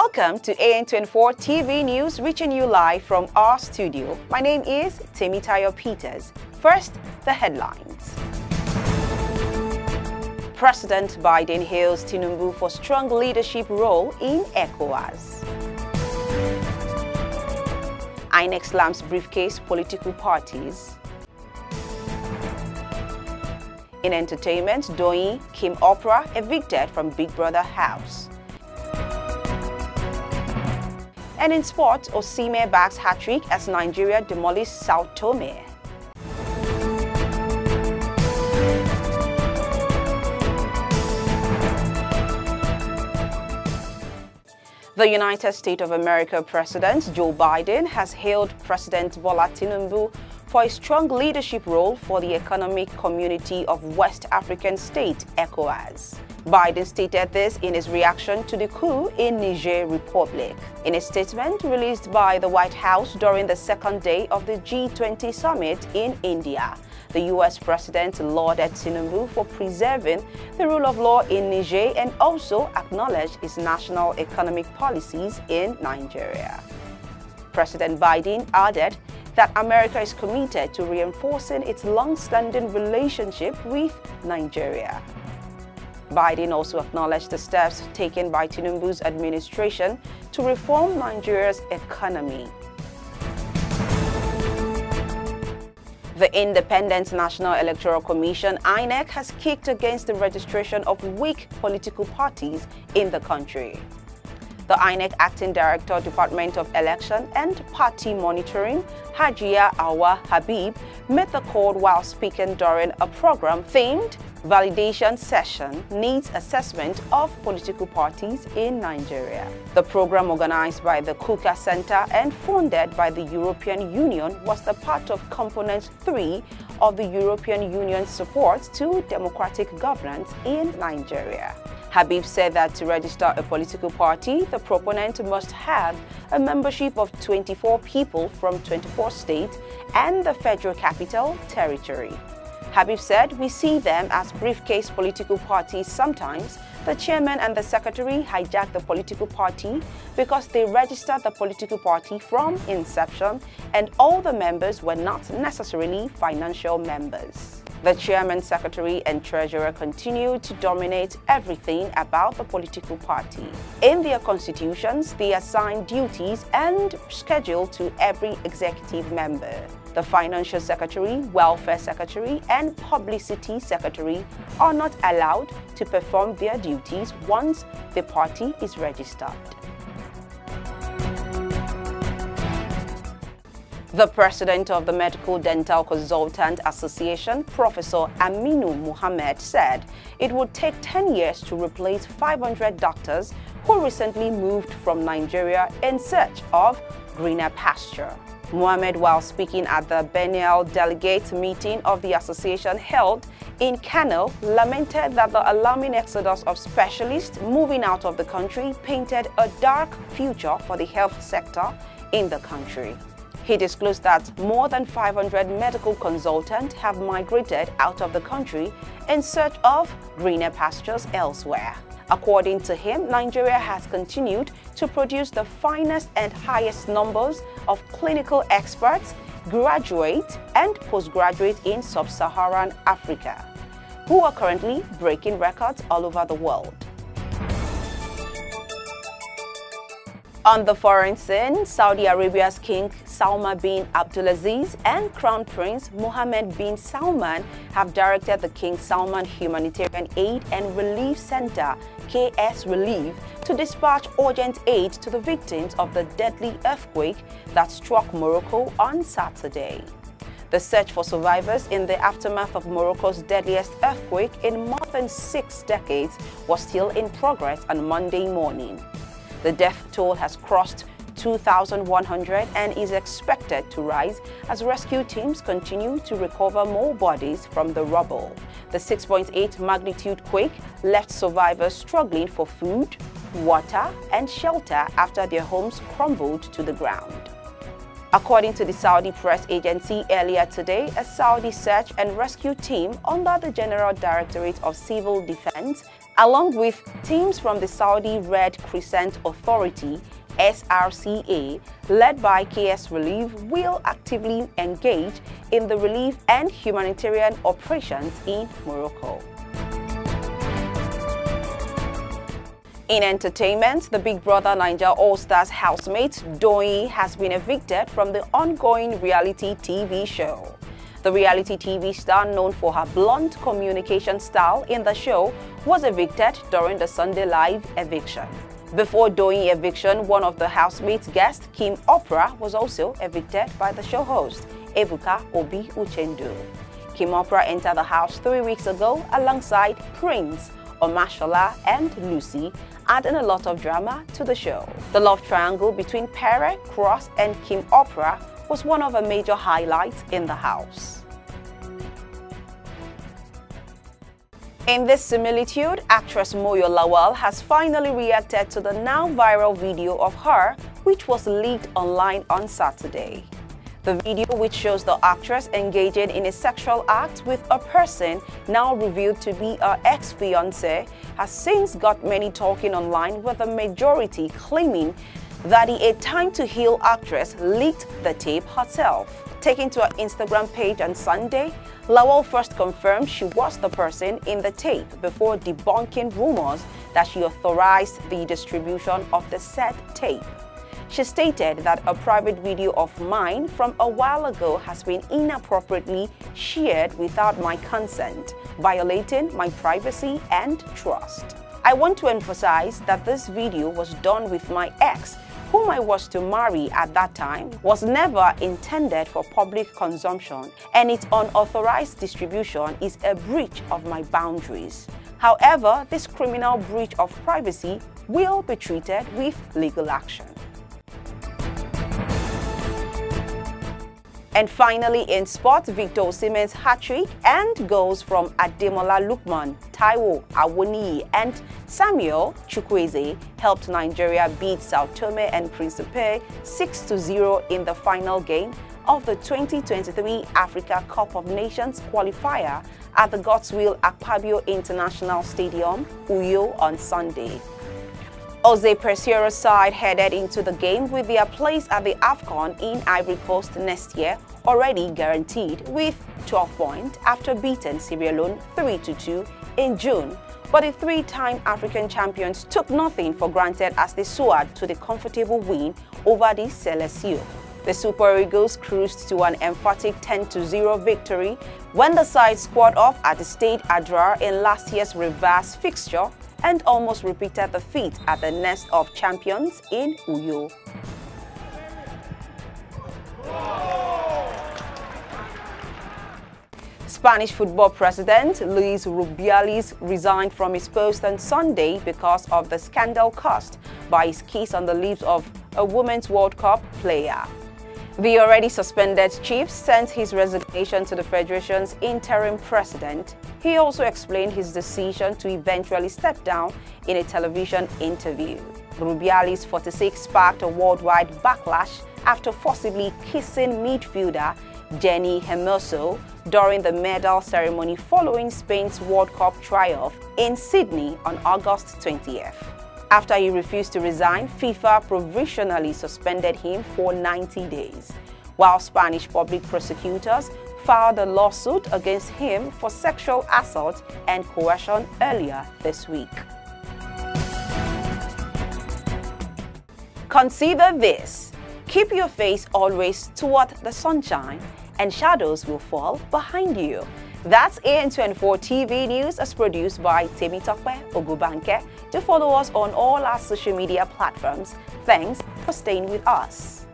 Welcome to AN24 TV News, reaching you live from our studio. My name is Temitayo Peters. First, the headlines. President Biden hails Tinubu for strong leadership role in ECOWAS. INEC slams briefcase political parties. In entertainment, Doyin Kim Oprah evicted from Big Brother house. And in sport, Osimhen bags hat-trick as Nigeria demolished Sao Tome. The United States of America President Joe Biden has hailed President Bola Tinubu for a strong leadership role for the Economic Community of West African States, ECOWAS. Biden stated this in his reaction to the coup in Niger Republic. In a statement released by the White House during the second day of the G20 summit in India, the U.S. president lauded Tinubu for preserving the rule of law in Niger and also acknowledged his national economic policies in Nigeria. President Biden added that America is committed to reinforcing its long-standing relationship with Nigeria. Biden also acknowledged the steps taken by Tinubu's administration to reform Nigeria's economy. The Independent National Electoral Commission, INEC, has kicked against the registration of weak political parties in the country. The INEC Acting Director, Department of Election and Party Monitoring, Hajia Awa Habib, made the call while speaking during a program themed Validation Session Needs Assessment of Political Parties in Nigeria. The program, organized by the Kuka Center and funded by the European Union, was the part of Component 3 of the European Union's support to democratic governance in Nigeria. Habib said that to register a political party, the proponent must have a membership of 24 people from 24 states and the Federal Capital Territory. Habib said, "We see them as briefcase political parties sometimes. The chairman and the secretary hijack the political party because they registered the political party from inception and all the members were not necessarily financial members." The chairman, secretary, and treasurer continue to dominate everything about the political party. In their constitutions, they assign duties and schedule to every executive member. The financial secretary, welfare secretary, and publicity secretary are not allowed to perform their duties once the party is registered. The president of the Medical Dental Consultant Association, Professor Aminu Muhammad, said it would take 10 years to replace 500 doctors who recently moved from Nigeria in search of greener pasture. Muhammad, while speaking at the biennial delegate meeting of the association held in Kano, lamented that the alarming exodus of specialists moving out of the country painted a dark future for the health sector in the country. He disclosed that more than 500 medical consultants have migrated out of the country in search of greener pastures elsewhere. According to him, Nigeria has continued to produce the finest and highest numbers of clinical experts, graduate and postgraduate in sub-Saharan Africa, who are currently breaking records all over the world. On the foreign scene, Saudi Arabia's King Salman bin Abdulaziz and Crown Prince Mohammed bin Salman have directed the King Salman Humanitarian Aid and Relief Center, KS Relief, to dispatch urgent aid to the victims of the deadly earthquake that struck Morocco on Saturday. The search for survivors in the aftermath of Morocco's deadliest earthquake in more than 6 decades was still in progress on Monday morning. The death toll has crossed 2,100 and is expected to rise as rescue teams continue to recover more bodies from the rubble. The 6.8 magnitude quake left survivors struggling for food, water, and shelter after their homes crumbled to the ground. According to the Saudi press agency, earlier today, a Saudi search and rescue team under the General Directorate of Civil Defense, along with teams from the Saudi Red Crescent Authority, SRCA, led by KS Relief, will actively engage in the relief and humanitarian operations in Morocco. In entertainment, the Big Brother Naija All-Stars housemate Doyin has been evicted from the ongoing reality TV show. The reality TV star, known for her blunt communication style in the show, was evicted during the Sunday Live eviction. Before Doyin eviction, one of the housemate's guests, Kim Oprah, was also evicted by the show host, Ebuka Obi Uchendu. Kim Oprah entered the house 3 weeks ago alongside Prince, Omashola and Lucy, adding a lot of drama to the show. The love triangle between Pere, Cross and Kim Oprah was one of the major highlights in the house. In this similitude, actress Moyo Lawal has finally reacted to the now viral video of her, which was leaked online on Saturday. The video, which shows the actress engaging in a sexual act with a person now revealed to be her ex-fiancé, has since got many talking online, with the majority claiming that the A Time to Heal actress leaked the tape herself. Taken to her Instagram page on Sunday, Lawal first confirmed she was the person in the tape before debunking rumors that she authorized the distribution of the said tape. She stated that a private video of mine from a while ago has been inappropriately shared without my consent, violating my privacy and trust. I want to emphasize that this video was done with my ex, whom I was to marry at that time, was never intended for public consumption, and its unauthorized distribution is a breach of my boundaries. However, this criminal breach of privacy will be treated with legal action. And finally, in sport, Victor Osimhen's hat-trick and goals from Ademola Lookman, Taiwo Awoniyi and Samuel Chukwueze helped Nigeria beat Sao Tome and Principe 6-0 in the final game of the 2023 Africa Cup of Nations qualifier at the Godswill Akpabio International Stadium, Uyo, on Sunday. Jose Presiero's side headed into the game with their place at the AFCON in Ivory Coast next year already guaranteed, with 12 points after beating Sierra Leone 3-2 in June. But the three-time African champions took nothing for granted as they soared to the comfortable win over the Seleção. The Super Eagles cruised to an emphatic 10-0 victory when the side squared off at the Stade Adrar in last year's reverse fixture and almost repeated the feat at the Nest of Champions in Uyo. Spanish football president Luis Rubiales resigned from his post on Sunday because of the scandal caused by his kiss on the lips of a Women's World Cup player. The already suspended chief sent his resignation to the federation's interim president. He also explained his decision to eventually step down in a television interview. Rubiales, 46, sparked a worldwide backlash after forcibly kissing midfielder Jenny Hermoso during the medal ceremony following Spain's World Cup triumph in Sydney on August 20th. After he refused to resign, FIFA provisionally suspended him for 90 days, while Spanish public prosecutors filed a lawsuit against him for sexual assault and coercion earlier this week. Consider this: keep your face always toward the sunshine, and shadows will fall behind you. That's AN24 TV News, as produced by Temitope Ogubanke. To follow us on all our social media platforms. Thanks for staying with us.